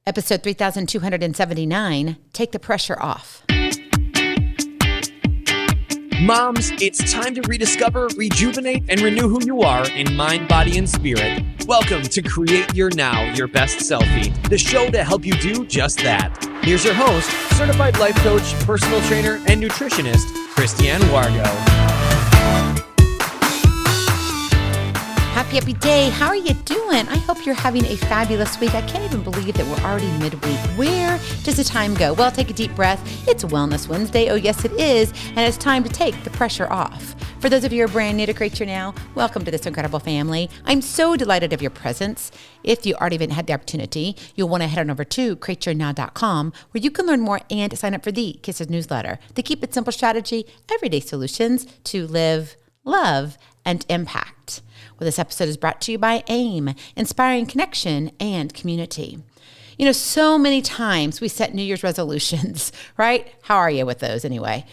Episode 3279, Take the Pressure Off. Moms, it's time to rediscover, rejuvenate, and renew who you are in mind, body, and spirit. Welcome to Create Your Now, Your Best Selfie, the show to help you do just that. Here's your host, certified life coach, personal trainer, and nutritionist, Kristianne Wargo. Happy day. How are you doing? I hope you're having a fabulous week. I can't even believe that we're already midweek. Where does the time go? Well, take a deep breath. It's Wellness Wednesday. Oh, yes, it is. And it's time to take the pressure off. For those of you who are brand new to Create Your Now, welcome to this incredible family. I'm so delighted of your presence. If you already haven't had the opportunity, you'll want to head on over to createyournow.com where you can learn more and sign up for the K.I.S.S newsletter. The Keep It Simple strategy, everyday solutions to live, love, and impact. Well, this episode is brought to you by AIM, Inspiring Connection and Community. You know, so many times we set New Year's resolutions, right? How are you with those anyway?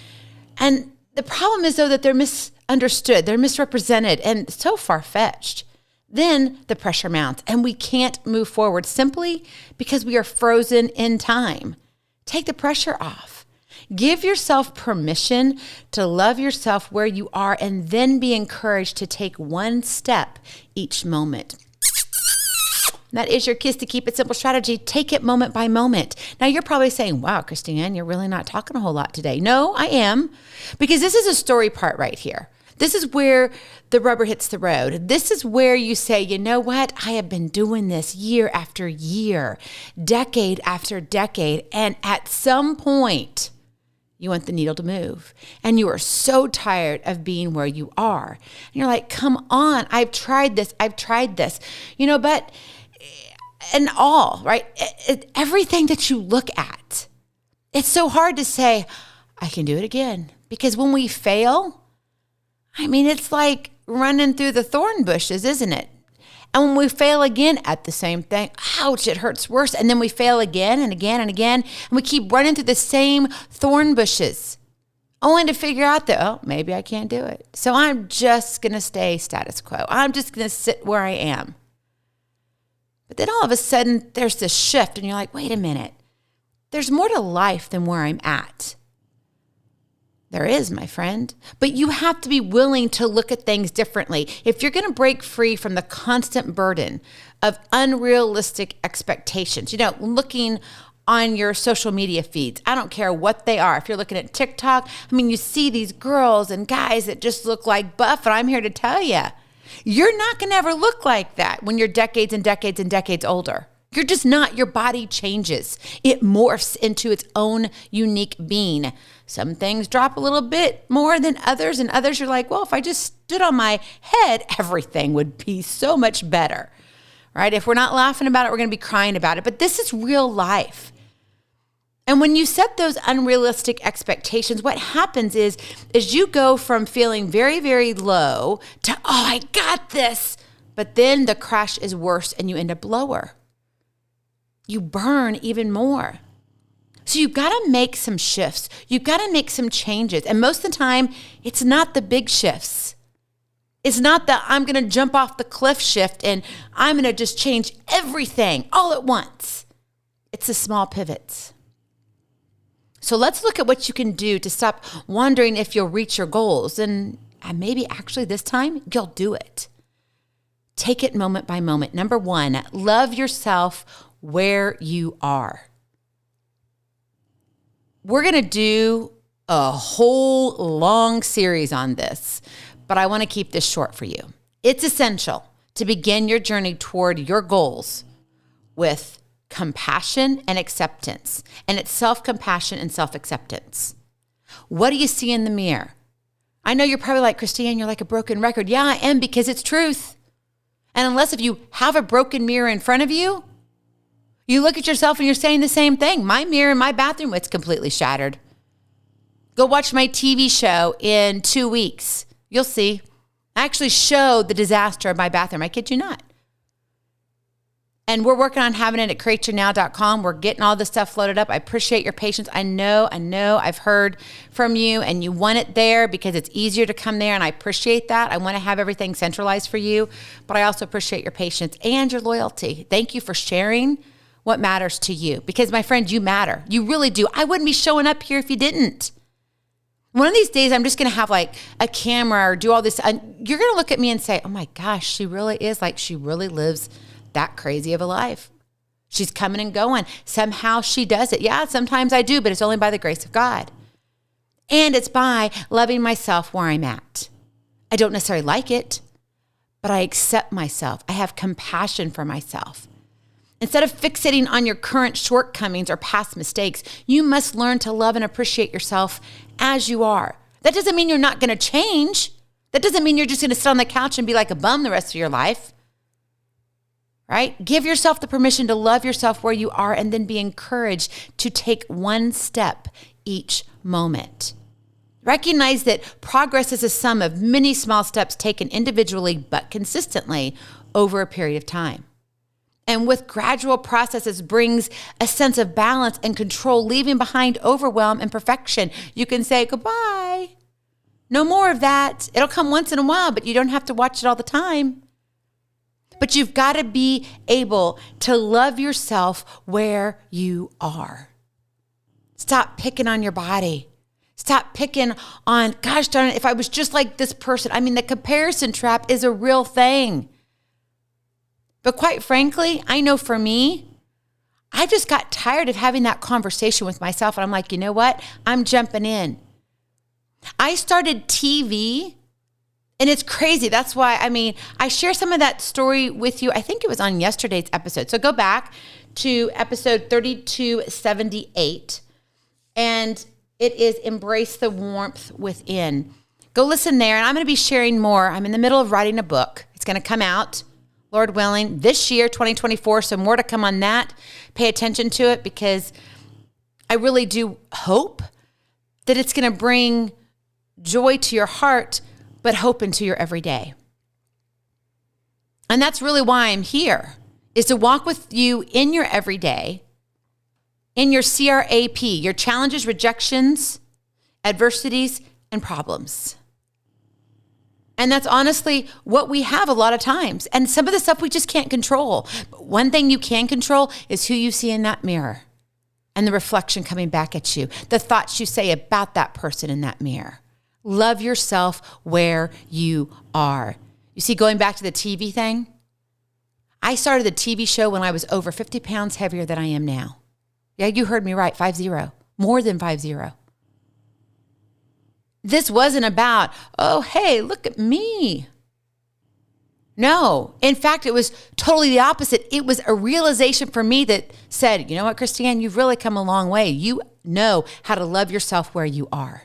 And the problem is, though, that they're misunderstood, they're misrepresented, and so far-fetched. Then the pressure mounts, and we can't move forward simply because we are frozen in time. Take the pressure off. Give yourself permission to love yourself where you are and then be encouraged to take one step each moment. That is your kiss to keep it simple strategy. Take it moment by moment. Now you're probably saying, wow, Kristianne, you're really not talking a whole lot today. No, I am, because this is a story part right here. This is where the rubber hits the road. This is where you say, you know what? I have been doing this year after year, decade after decade. And at some point, you want the needle to move. And you are so tired of being where you are. And you're like, come on, I've tried this. You know, but and all, right? Everything that you look at, it's so hard to say, I can do it again. Because when we fail, I mean, it's like running through the thorn bushes, isn't it? And when we fail again at the same thing, ouch, it hurts worse. And then we fail again and again and again. And we keep running through the same thorn bushes, only to figure out that, oh, maybe I can't do it. So I'm just going to stay status quo. I'm just going to sit where I am. But then all of a sudden, there's this shift. And you're like, wait a minute. There's more to life than where I'm at. There is, my friend. But you have to be willing to look at things differently. If you're going to break free from the constant burden of unrealistic expectations, you know, looking on your social media feeds, I don't care what they are. If you're looking at TikTok, I mean, you see these girls and guys that just look like buff, and I'm here to tell you, you're not going to ever look like that when you're decades and decades and decades older. You're just not. Your body changes. It morphs into its own unique being. Some things drop a little bit more than others, and others you're like, well, if I just stood on my head, everything would be so much better, right? If we're not laughing about it, we're going to be crying about it. But this is real life. And when you set those unrealistic expectations, what happens is you go from feeling very, very low to, oh, I got this. But then the crash is worse and you end up lower. You burn even more. So you've got to make some shifts. You've got to make some changes. And most of the time, it's not the big shifts. It's not the I'm going to jump off the cliff shift and I'm going to just change everything all at once. It's the small pivots. So let's look at what you can do to stop wondering if you'll reach your goals. And maybe actually this time, you'll do it. Take it moment by moment. Number one, love yourself where you are. We're going to do a whole long series on this, but I want to keep this short for you. It's essential to begin your journey toward your goals with compassion and acceptance. And it's self-compassion and self-acceptance. What do you see in the mirror? I know you're probably like, Kristianne, you're like a broken record. Yeah, I am, because it's truth. And unless if you have a broken mirror in front of you, you look at yourself and you're saying the same thing. My mirror in my bathroom, it's completely shattered. Go watch my TV show in 2 weeks. You'll see. I actually showed the disaster of my bathroom. I kid you not. And we're working on having it at createyournow.com. We're getting all this stuff loaded up. I appreciate your patience. I know I've heard from you and you want it there because it's easier to come there, and I appreciate that. I want to have everything centralized for you, but I also appreciate your patience and your loyalty. Thank you for sharing what matters to you. Because my friend, you matter. You really do. I wouldn't be showing up here if you didn't. One of these days, I'm just going to have like a camera or do all this. And you're going to look at me and say, oh my gosh, she really is like, she really lives that crazy of a life. She's coming and going. Somehow she does it. Yeah, sometimes I do, but it's only by the grace of God. And it's by loving myself where I'm at. I don't necessarily like it, but I accept myself. I have compassion for myself. Instead of fixating on your current shortcomings or past mistakes, you must learn to love and appreciate yourself as you are. That doesn't mean you're not going to change. That doesn't mean you're just going to sit on the couch and be like a bum the rest of your life. Right? Give yourself the permission to love yourself where you are and then be encouraged to take one step each moment. Recognize that progress is a sum of many small steps taken individually but consistently over a period of time. And with gradual processes brings a sense of balance and control, leaving behind overwhelm and perfection. You can say goodbye. No more of that. It'll come once in a while, but you don't have to watch it all the time. But you've got to be able to love yourself where you are. Stop picking on your body. Stop picking on, gosh darn it, if I was just like this person. I mean, the comparison trap is a real thing. But quite frankly, I know for me, I just got tired of having that conversation with myself. And I'm like, you know what? I'm jumping in. I started TV, and it's crazy. That's why, I share some of that story with you. I think it was on yesterday's episode. So go back to episode 3278, and it is Embrace the Warmth Within. Go listen there, and I'm going to be sharing more. I'm in the middle of writing a book. It's going to come out, Lord willing, this year, 2024. So more to come on that. Pay attention to it, because I really do hope that it's going to bring joy to your heart, but hope into your everyday. And that's really why I'm here, is to walk with you in your everyday, in your CRAP, your challenges, rejections, adversities, and problems. And that's honestly what we have a lot of times. And some of the stuff we just can't control. But one thing you can control is who you see in that mirror and the reflection coming back at you, the thoughts you say about that person in that mirror. Love yourself where you are. You see, going back to the TV thing, I started the TV show when I was over 50 pounds heavier than I am now. Yeah, you heard me right, 50, more than 50. This wasn't about, oh, hey, look at me. No, in fact, it was totally the opposite. It was a realization for me that said, you know what, Kristianne, you've really come a long way. You know how to love yourself where you are.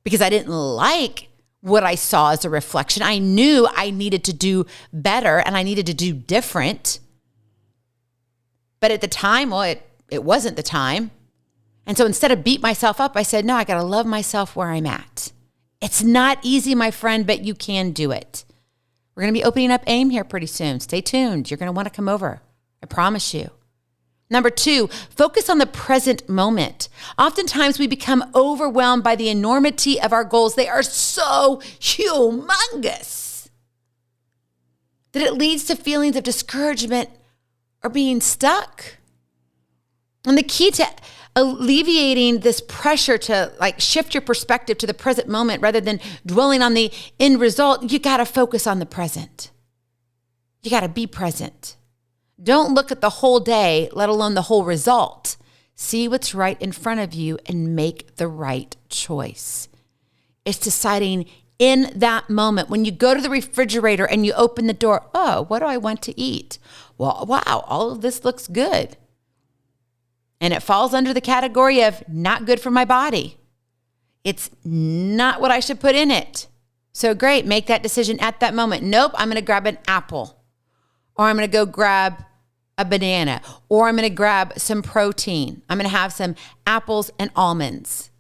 Because I didn't like what I saw as a reflection. I knew I needed to do better and I needed to do different. But at the time, it wasn't the time. And so instead of beat myself up, I said, no, I got to love myself where I'm at. It's not easy, my friend, but you can do it. We're going to be opening up AIM here pretty soon. Stay tuned. You're going to want to come over. I promise you. Number 2, focus on the present moment. Oftentimes we become overwhelmed by the enormity of our goals. They are so humongous that it leads to feelings of discouragement or being stuck. And the key to alleviating this pressure to shift your perspective to the present moment rather than dwelling on the end result, you got to focus on the present. You got to be present. Don't look at the whole day, let alone the whole result. See what's right in front of you and make the right choice. It's deciding in that moment when you go to the refrigerator and you open the door, oh, what do I want to eat? Well, wow, all of this looks good. And it falls under the category of not good for my body. It's not what I should put in it. So great, make that decision at that moment. Nope, I'm going to grab an apple. Or I'm going to go grab a banana. Or I'm going to grab some protein. I'm going to have some apples and almonds.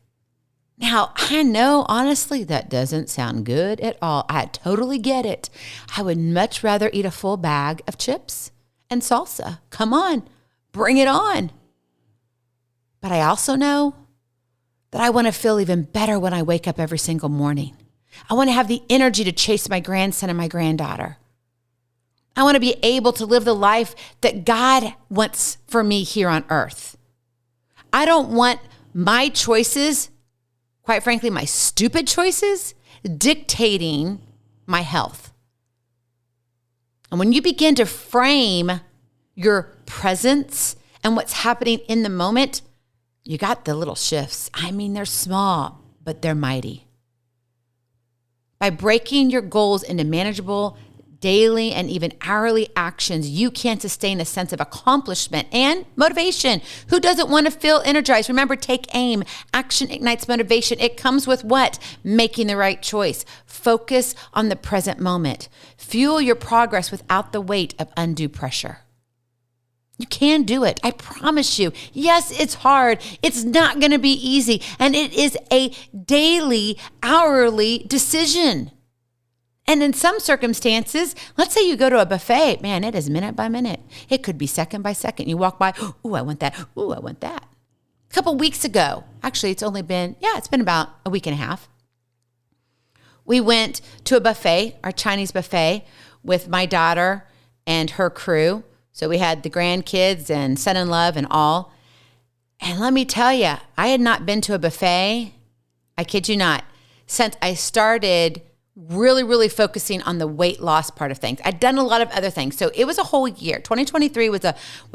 Now, I know, honestly, that doesn't sound good at all. I totally get it. I would much rather eat a full bag of chips and salsa. Come on, bring it on. But I also know that I want to feel even better when I wake up every single morning. I want to have the energy to chase my grandson and my granddaughter. I want to be able to live the life that God wants for me here on earth. I don't want my choices, quite frankly, my stupid choices, dictating my health. And when you begin to frame your presence and what's happening in the moment, you got the little shifts. I mean, they're small, but they're mighty. By breaking your goals into manageable daily and even hourly actions, you can sustain a sense of accomplishment and motivation. Who doesn't want to feel energized? Remember, take aim. Action ignites motivation. It comes with what? Making the right choice. Focus on the present moment. Fuel your progress without the weight of undue pressure. You can do it. I promise you. Yes, it's hard. It's not going to be easy. And it is a daily, hourly decision. And in some circumstances, let's say you go to a buffet, man, it is minute by minute. It could be second by second. You walk by, ooh, I want that. Ooh, I want that. A couple weeks ago, actually, it's been about a week and a half. We went to a buffet, our Chinese buffet, with my daughter and her crew. So we had the grandkids and son-in-law and all. And let me tell you, I had not been to a buffet, I kid you not, since I started really focusing on the weight loss part of things. I'd done a lot of other things. So it was a whole year. 2023 was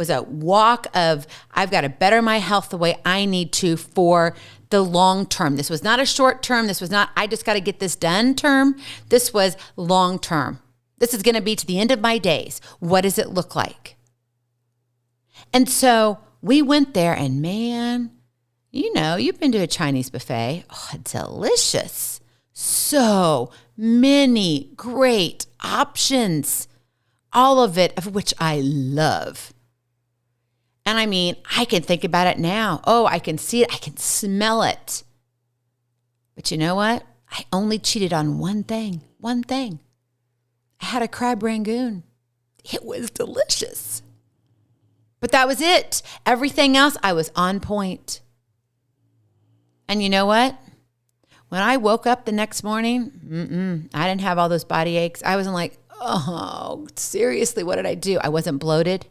a walk of, I've got to better my health the way I need to for the long term. This was not a short term. This was not, I just got to get this done term. This was long term. This is going to be to the end of my days. What does it look like? And so we went there and man, you've been to a Chinese buffet. Oh, delicious. So many great options, all of it of which I love. And I mean, I can think about it now. Oh, I can see it. I can smell it. But you know what? I only cheated on one thing. I had a crab rangoon. It was delicious. But that was it. Everything else, I was on point. And you know what? When I woke up the next morning, I didn't have all those body aches. I wasn't like, oh, seriously, what did I do? I wasn't bloated.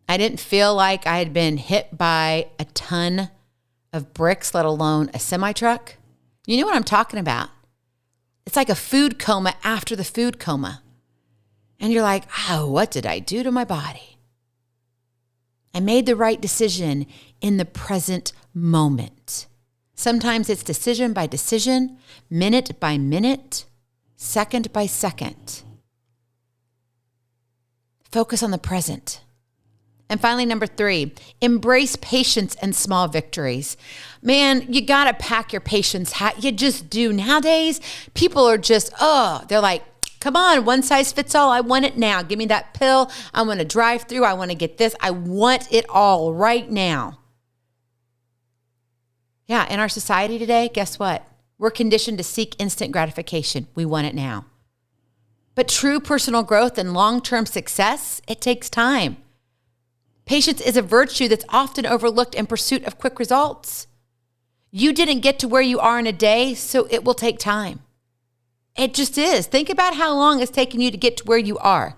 I didn't feel like I had been hit by a ton of bricks, let alone a semi-truck. You know what I'm talking about. It's like a food coma after the food coma. And you're like, oh, what did I do to my body? I made the right decision in the present moment. Sometimes it's decision by decision, minute by minute, second by second. Focus on the present. And finally, number 3, embrace patience and small victories. Man, you got to pack your patience hat. You just do. Nowadays, people are just, they're like, come on, one size fits all. I want it now. Give me that pill. I want to drive through. I want to get this. I want it all right now. Yeah, in our society today, guess what? We're conditioned to seek instant gratification. We want it now. But true personal growth and long-term success, it takes time. Patience is a virtue that's often overlooked in pursuit of quick results. You didn't get to where you are in a day, so it will take time. It just is. Think about how long it's taken you to get to where you are,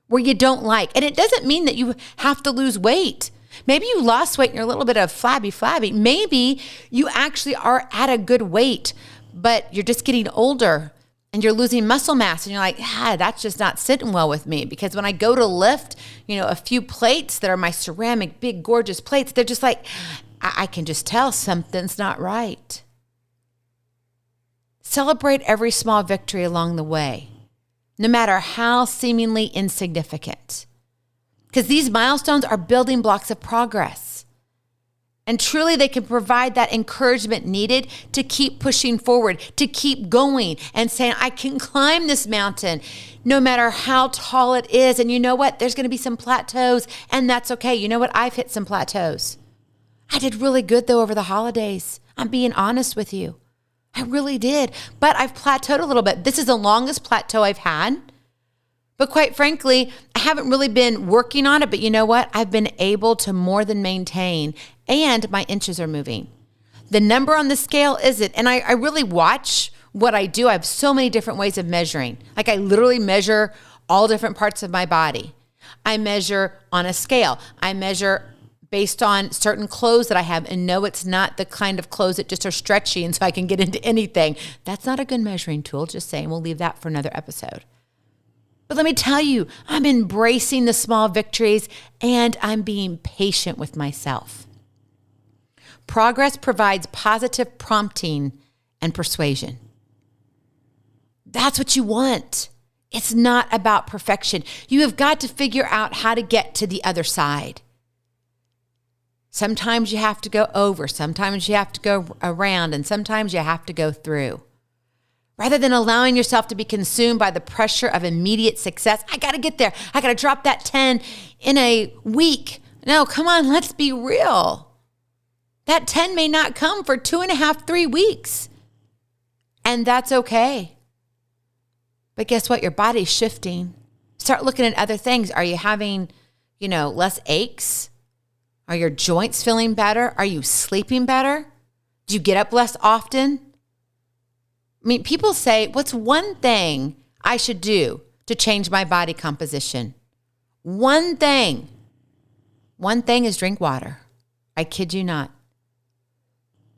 where you don't like. And it doesn't mean that you have to lose weight. Maybe you lost weight and you're a little bit of flabby. Maybe you actually are at a good weight, but you're just getting older and you're losing muscle mass. And you're like, that's just not sitting well with me. Because when I go to lift, a few plates that are my ceramic, big, gorgeous plates, they're just like, I can just tell something's not right. Celebrate every small victory along the way, no matter how seemingly insignificant. Because these milestones are building blocks of progress. And truly they can provide that encouragement needed to keep pushing forward, to keep going and saying, I can climb this mountain no matter how tall it is. And you know what? There's going to be some plateaus and that's okay. You know what? I've hit some plateaus. I did really good though over the holidays. I'm being honest with you. I really did. But I've plateaued a little bit. This is the longest plateau I've had. But quite frankly, I haven't really been working on it. But you know what? I've been able to more than maintain, and my inches are moving. The number on the scale isn't. And I really watch what I do. I have so many different ways of measuring. Like I literally measure all different parts of my body. I measure on a scale. I measure based on certain clothes that I have, and no, it's not the kind of clothes that just are stretchy and so I can get into anything. That's not a good measuring tool. Just saying, we'll leave that for another episode. But let me tell you, I'm embracing the small victories and I'm being patient with myself. Progress provides positive prompting and persuasion. That's what you want. It's not about perfection. You have got to figure out how to get to the other side. Sometimes you have to go over, sometimes you have to go around, and sometimes you have to go through. Rather than allowing yourself to be consumed by the pressure of immediate success, I got to get there. I got to drop that 10 in a week. No, come on, let's be real. That 10 may not come for 2.5, 3 weeks. And that's okay. But guess what? Your body's shifting. Start looking at other things. Are you having, less aches? Are your joints feeling better? Are you sleeping better? Do you get up less often? I mean, people say, what's one thing I should do to change my body composition? One thing. One thing is drink water. I kid you not.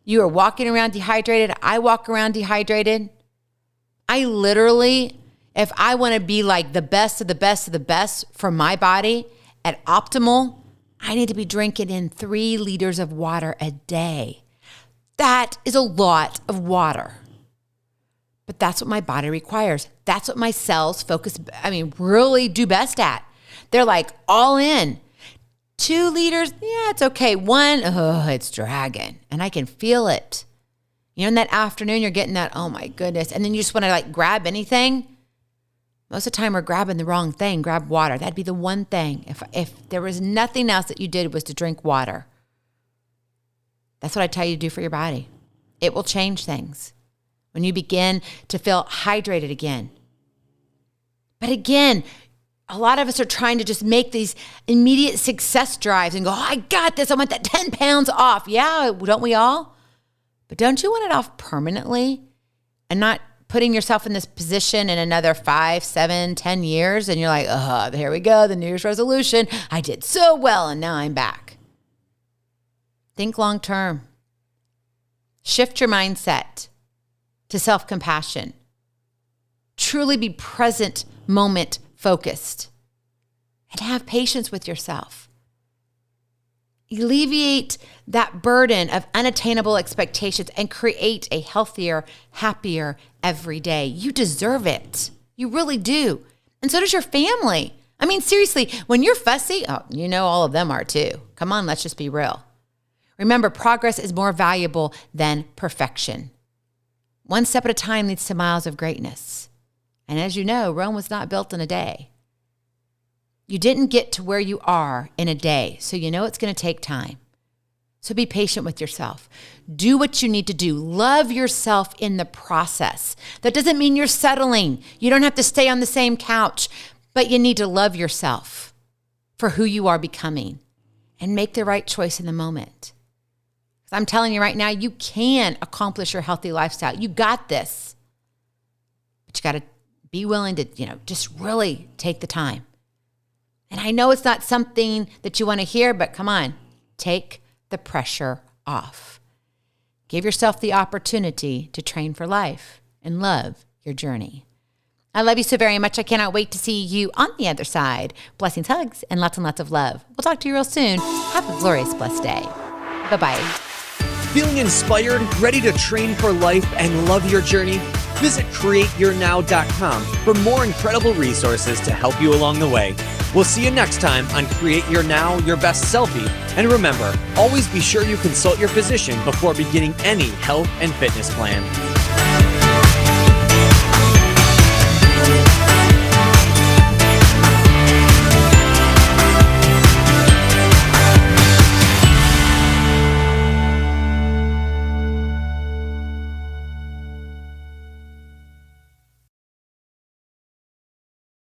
You are walking around dehydrated. I walk around dehydrated. I literally, if I want to be like the best of the best of the best for my body at optimal, I need to be drinking in 3 liters of water a day. That is a lot of water. But that's what my body requires. That's what my cells really do best at. They're like all in. 2 liters, yeah, it's okay. 1, it's dragging. And I can feel it. In that afternoon, you're getting that, oh my goodness. And then you just want to grab anything. Most of the time we're grabbing the wrong thing. Grab water. That'd be the one thing. If there was nothing else that you did was to drink water. That's what I tell you to do for your body. It will change things when you begin to feel hydrated again. But again, a lot of us are trying to just make these immediate success drives and go, I got this. I want that 10 pounds off. Yeah, don't we all? But don't you want it off permanently and not putting yourself in this position in another 5, 7, 10 years? And you're like, here we go. The New Year's resolution. I did so well and now I'm back. Think long term. Shift your mindset to self-compassion. Truly be present moment focused and have patience with yourself. Alleviate that burden of unattainable expectations and create a healthier, happier every day. You deserve it. You really do. And so does your family. I mean, seriously, when you're fussy, all of them are too. Come on, let's just be real. Remember, progress is more valuable than perfection. One step at a time leads to miles of greatness. And as you know, Rome was not built in a day. You didn't get to where you are in a day, so you know it's going to take time. So be patient with yourself. Do what you need to do. Love yourself in the process. That doesn't mean you're settling. You don't have to stay on the same couch, but you need to love yourself for who you are becoming and make the right choice in the moment. I'm telling you right now, you can accomplish your healthy lifestyle. You got this. But you got to be willing to, just really take the time. And I know it's not something that you want to hear, but come on, take the pressure off. Give yourself the opportunity to train for life and love your journey. I love you so very much. I cannot wait to see you on the other side. Blessings, hugs, and lots of love. We'll talk to you real soon. Have a glorious, blessed day. Bye-bye. Feeling inspired, ready to train for life and love your journey? Visit createyournow.com for more incredible resources to help you along the way. We'll see you next time on Create Your Now, Your Best Selfie. And remember, always be sure you consult your physician before beginning any health and fitness plan.